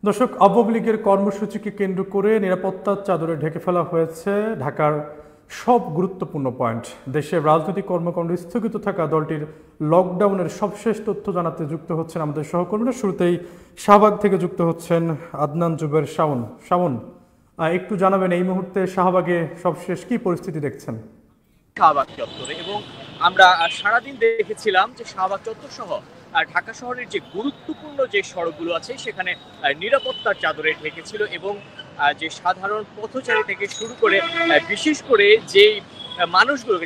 দর্শক, আওয়ামী লীগের কর্মসূচিকে কেন্দ্র করে নিরাপত্তার চাদরে ঢেকে ফেলা হয়েছে ঢাকার সব গুরুত্বপূর্ণ পয়েন্ট। দেশের রাজনৈতিক কর্মকাণ্ড স্থগিত থাকা দলটির লকডাউনের সবশেষ তথ্য জানাতে যুক্ত হচ্ছেন আমাদের সহকর্মীরা। শুরুতেই শাহবাগ থেকে যুক্ত হচ্ছেন আদনান জুবের শাওন। শাওন, একটু জানাবেন এই মুহূর্তে শাহবাগে সবশেষ কি পরিস্থিতি দেখছেন? শাহবাগ চত্বরে এবং আমরা সারাদিন দেখেছিলাম যে শাহবাগ চত্বর সহ ঢাকা শহরের যে গুরুত্বপূর্ণ যে সড়কগুলো আছে সেখানে নিরাপত্তার চাদরে ঢেকেছিল এবং যে সাধারণ পথচারী থেকে শুরু করে বিশেষ করে যে মানুষগুলোকে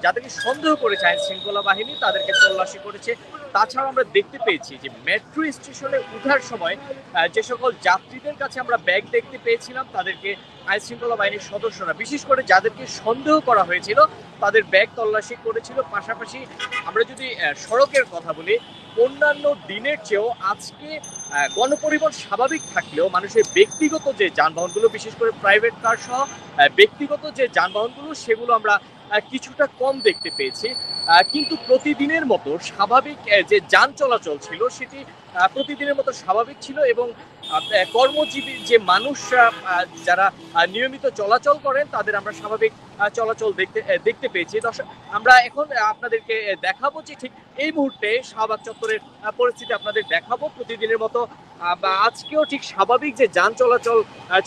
যাদেরকে সন্দেহ করেছে আইন শৃঙ্খলা বাহিনী তাদেরকে তল্লাশি করেছে। তাছাড়াও আমরা দেখতে পেয়েছি যে মেট্রো স্টেশনে ওঠার সময় যে সকল যাত্রীদের কাছে আমরা ব্যাগ দেখতে পেয়েছিলাম তাদেরকে আইন শৃঙ্খলা বাহিনীর সদস্যরা বিশেষ করে যাদেরকে সন্দেহ করা হয়েছিল তাদের ব্যাগ তল্লাশি করেছিল। পাশাপাশি আমরা যদি সড়কের কথা বলি, অন্যান্য দিনের চেয়েও আজকে গণপরিবহন স্বাভাবিক থাকলেও মানুষের ব্যক্তিগত যে যানবাহনগুলো বিশেষ করে প্রাইভেট কার সহ ব্যক্তিগত যে যানবাহনগুলো সেগুলো আমরা কিছুটা কম দেখতে পেয়েছি। কিন্তু প্রতিদিনের মতো স্বাভাবিক যে যান চলাচল ছিল সেটি প্রতিদিনের মতো স্বাভাবিক ছিল এবং কর্মজীবী যে মানুষরা যারা নিয়মিত চলাচল করেন তাদের আমরা স্বাভাবিক চলাচল দেখতে পেয়েছি। দর্শক, আমরা এখন আপনাদেরকে দেখাবো যে ঠিক এই মুহূর্তে শাহবাগ চত্বরের পরিস্থিতি আপনাদের দেখাবো। প্রতিদিনের মতো আজকেও ঠিক স্বাভাবিক যে যান চলাচল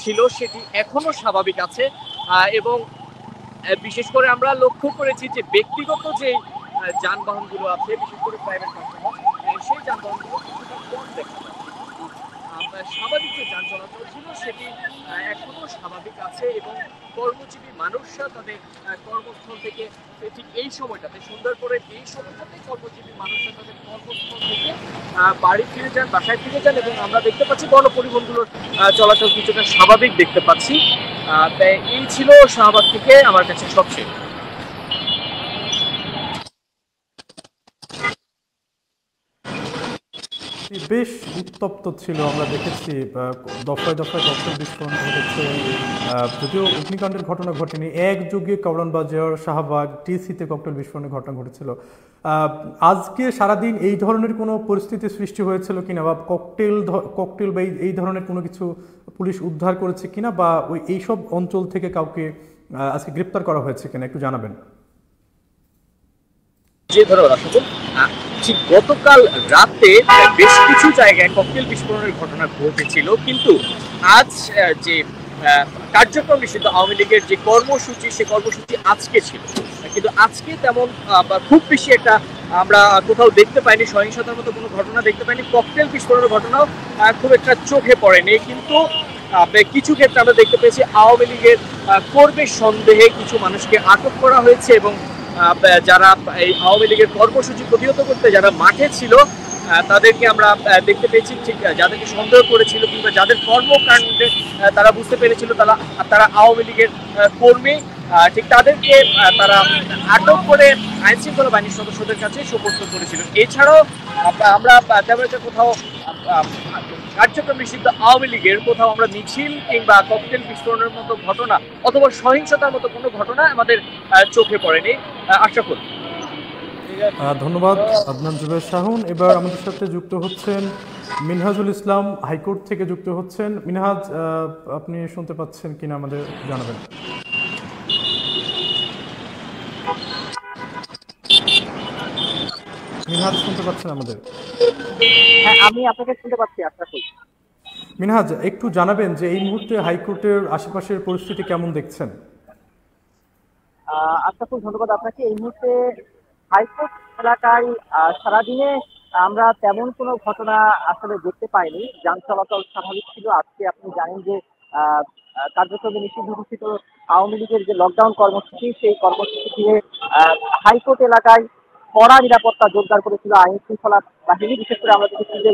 ছিল সেটি এখনো স্বাভাবিক আছে এবং বিশেষ করে আমরা লক্ষ্য করেছি যে ব্যক্তিগত যে যানবাহনগুলো আছে বিশেষ করে প্রাইভেট সেই যানবাহনগুলো কিছুটা কম দেখা যায়। স্বাভাবিক যে যান চলাচল ছিল সেটি এখনো স্বাভাবিক আছে এবং কর্মজীবী মানুষরা তাদের কর্মস্থল থেকে ঠিক এই সময়টাতে সুন্দর করে এই সময়টাতে কর্মজীবী মানুষরা তাদের কর্মস্থল থেকে বাড়ি ফিরে যান, বাসায় ফিরে যান এবং আমরা দেখতে পাচ্ছি গণপরিবহনগুলোর চলাচল কিছুটা স্বাভাবিক দেখতে পাচ্ছি। এই ছিল শাহবাগ থেকে আমার কাছে সবচেয়ে। বেশ উত্তপ্ত ছিল, আমরা দেখেছি দফায় দফায় ককটেল বিস্ফোরণ ঘটেছে। যদিও অগ্নিকাণ্ডের ঘটনা ঘটেনি, একযোগে কারওয়ান শাহবাগ টিসিতে ককটেল বিস্ফোরণের ঘটনা ঘটেছিল। আজকে সারাদিন এই ধরনের কোনো পরিস্থিতি সৃষ্টি হয়েছিল কিনা, বা ককটেল বা এই ধরনের কোনো কিছু পুলিশ উদ্ধার করেছে কিনা, বা ওই এইসব অঞ্চল থেকে কাউকে আজকে গ্রেপ্তার করা হয়েছে কিনা একটু জানাবেন। যে ধরনের ঠিক গতকাল রাতে বেশ কিছু জায়গায় ককটেল বিস্ফোরণের ঘটনা ঘটেছিল, কিন্তু আজ যে কার্যক্রম নিষিদ্ধ আওয়ামী লীগের যে কর্মসূচি সে কর্মসূচি আজকে ছিল, কিন্তু আজকে তেমন খুব বেশি একটা আমরা কোথাও দেখতে পাইনি, সহিংসতার মতো কোনো ঘটনা দেখতে পাইনি। ককটেল বিস্ফোরণের ঘটনাও খুব একটা চোখে পড়েনি, কিন্তু কিছু ক্ষেত্রে আমরা দেখতে পেয়েছি আওয়ামী লীগের কর্মীর সন্দেহে কিছু মানুষকে আটক করা হয়েছে এবং যারা এই আওয়ামী লীগের কর্মসূচি প্রতিহত করতে যারা মাঠে ছিল তাদেরকে আমরা দেখতে পেয়েছি। ঠিক যাদেরকে সন্দেহ করেছিল কিংবা যাদের কর্মকাণ্ডে তারা বুঝতে পেরেছিল তারা আওয়ামী লীগের কর্মী, ঠিক তাদেরকে তারা আটক করে আইন শৃঙ্খলা বাহিনীর সদস্যদের কাছে সোপর্দ করেছিল। এছাড়াও আমরা তেমন একটা কোথাও কার্যক্রম নিষিদ্ধ আওয়ামী লীগের কোথাও আমরা মিছিল কিংবা ককটেল বিস্ফোরণের মতো ঘটনা অথবা সহিংসতার মতো কোনো ঘটনা আমাদের চোখে পড়েনি। আশা করি। ধন্যবাদ আদনান জুবের শাহন। এবার আমাদের সাথে যুক্ত হচ্ছেন মিনহাজুল ইসলাম, হাইকোর্ট থেকে যুক্ত হচ্ছেন। মিনহাজ, আপনি শুনতে পাচ্ছেন কিনা আমাদের জানাবেন। মিনহাজ শুনতে পাচ্ছেন আমাদের? হ্যাঁ, আমি আপনাকে শুনতে পাচ্ছি। আশা করি মিনহাজ, একটু জানাবেন যে এই মুহূর্তে হাইকোর্টের আশেপাশের পরিস্থিতি কেমন দেখছেন? আশরাফুল, ধন্যবাদ আপনাকে। এই মুহূর্তে হাইকোর্ট এলাকায় সারাদিনে আমরা তেমন কোনো ঘটনা আসলে দেখতে পাইনি। যান চলাচল স্বাভাবিক ছিল। আজকে আপনি জানেন যে কার্যক্রমে নিষিদ্ধ ঘোষিত আওয়ামী লীগের যে লকডাউন কর্মসূচি, সেই কর্মসূচি দিয়ে হাইকোর্ট এলাকায় কড়া নিরাপত্তা জোরদার করেছিল আইন শৃঙ্খলা বাহিনী। বিশেষ করে আমরা দেখেছি যে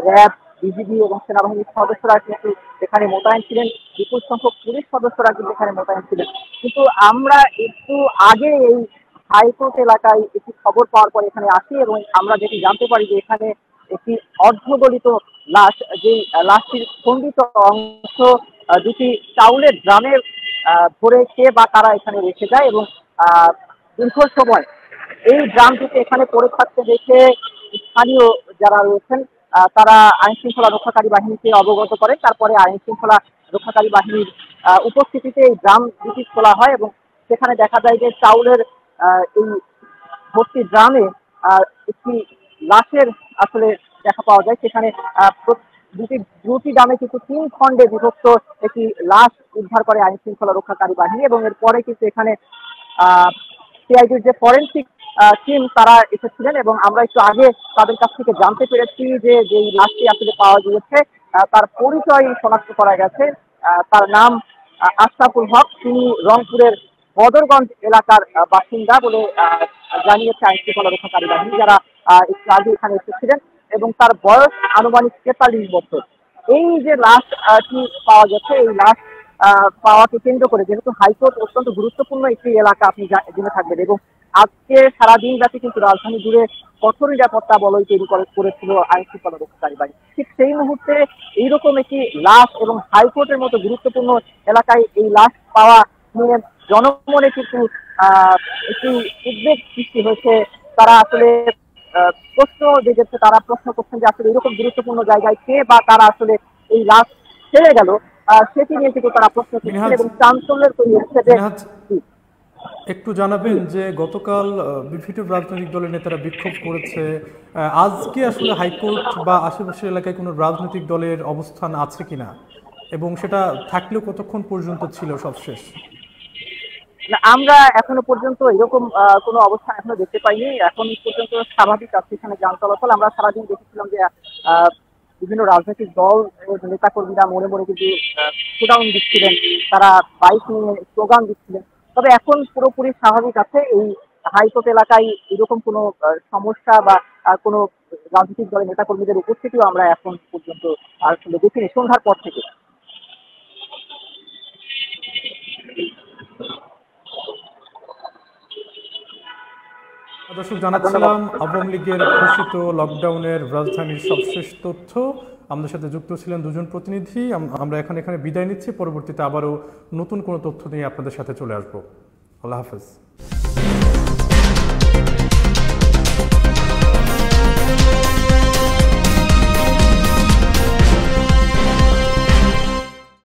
র্যাব, বিজিবি এবং সেনাবাহিনীর সদস্যরা কিন্তু এখানে মোতায়েন ছিলেন, বিপুল সংখ্যক পুলিশ সদস্যরা কিন্তু এখানে মোতায়েন ছিলেন। কিন্তু আমরা একটু আগে এই হাইকোর্ট এলাকায় একটি খবর পাওয়ার পর এখানে আসি এবং আমরা যেটি জানতে পারি যে এখানে একটি অর্ধগলিত লাশ, যে লাশটির খণ্ডিত অংশ দুটি চাউলের ড্রামের ভরে কে বা কারা এখানে রেখে যায় এবং দীর্ঘ সময় এই ড্রাম দুটি এখানে পড়ে থাকতে দেখে স্থানীয় যারা রয়েছেন তারা আইন শৃঙ্খলা রক্ষাকারী বাহিনীকে অবগত করে। তারপরে আইন শৃঙ্খলা রক্ষাকারী বাহিনীর উপস্থিতিতে এই ড্রাম দুটি খোলা হয় এবং সেখানে দেখা যায় যে চাউলের এই ভর্তি ড্রামে একটি লাশের আসলে দেখা পাওয়া যায়। সেখানে দুটি ড্রামে কিন্তু ৩ খণ্ডে বিভক্ত একটি লাশ উদ্ধার করে আইন শৃঙ্খলা রক্ষাকারী বাহিনী এবং এরপরে কিন্তু এখানে সিআইডির যে ফরেনসিক টিম তারা এসেছিলেন এবং আমরা একটু আগে তাদের কাছ থেকে জানতে পেরেছি যে যেই লাশটি আসলে পাওয়া গিয়েছে তার পরিচয় শনাক্ত করা গেছে। তার নাম আশরাফুল হক, তিনি রংপুরের বদরগঞ্জ এলাকার বাসিন্দা বলে জানিয়েছে আইন শৃঙ্খলা রক্ষাকারী বাহিনী, যারা একটু আগে এখানে এসেছিলেন এবং তার বয়স আনুমানিক ৪৩ বছর। এই যে লাশটি পাওয়া গেছে, এই লাশ পাওয়াকে কেন্দ্র করে যেহেতু হাইকোর্ট অত্যন্ত গুরুত্বপূর্ণ একটি এলাকা আপনি জেনে থাকবেন এবং আজকে সারাদিন ব্যাপী কিন্তু রাজধানী জুড়ে কঠোর নিরাপত্তা বলয় তৈরি করেছিল আইন শৃঙ্খলা রক্ষাকারী বাহিনী। ঠিক সেই মুহূর্তে এইরকম একটি লাশ এবং হাইকোর্টের মতো গুরুত্বপূর্ণ এলাকায় এই লাশ পাওয়া নিয়ে জনমনে কিন্তু একটি উদ্বেগ সৃষ্টি হয়েছে। তারা আসলে প্রশ্ন জেগেছে, তারা প্রশ্ন করছেন যে আসলে এরকম গুরুত্বপূর্ণ জায়গায় কে বা তারা আসলে এই লাশ ছেড়ে গেল, সেটি নিয়ে কিন্তু তারা প্রশ্ন করছেন এবং চাঞ্চল্যের তৈরি হচ্ছে যে একটু জানাবেন যে গতকাল বিভিন্ন রাজনৈতিক দলের নেতারা বিক্ষোভ করেছে, আজকে আসলে হাইকোর্ট বা আশেপাশের এলাকায় কোনো রাজনৈতিক দলের অবস্থান আছে কিনা এবং সেটা থাকলেও কতক্ষণ পর্যন্ত ছিল সবশেষ? আমরা এখনো পর্যন্ত এরকম কোনো অবস্থান এখনো দেখতে পাইনি। এখন পর্যন্ত স্বাভাবিক আছে এখানে যান চলাচল। আমরা সারাদিন দেখেছিলাম যে বিভিন্ন রাজনৈতিক দল নেতা কর্মীরা মনে মনে কিন্তু শোডাউন দিচ্ছিলেন, তারা বাইক নিয়ে স্লোগান দিচ্ছিলেন। তবে এখন পুরোপুরি স্বাভাবিক আছে। এই হাইকোর্ট এলাকায় এরকম কোনো সমস্যা বা কোনো রাজনৈতিক দলের নেতা কর্মীদের উপস্থিতিও আমরা এখন পর্যন্ত আসলে দেখিনি সন্ধ্যার পর থেকে। দর্শক, জানাচ্ছিলাম আওয়ামী লীগের ঘোষিত লকডাউনের রাজধানীর সবশেষ তথ্য। আমাদের সাথে যুক্ত ছিলেন দুজন প্রতিনিধি। আমরা এখানে বিদায় নিচ্ছি, পরবর্তীতে আবারও নতুন কোনো তথ্য নিয়ে আপনাদের সাথে চলে আসবো। আল্লাহ হাফেজ।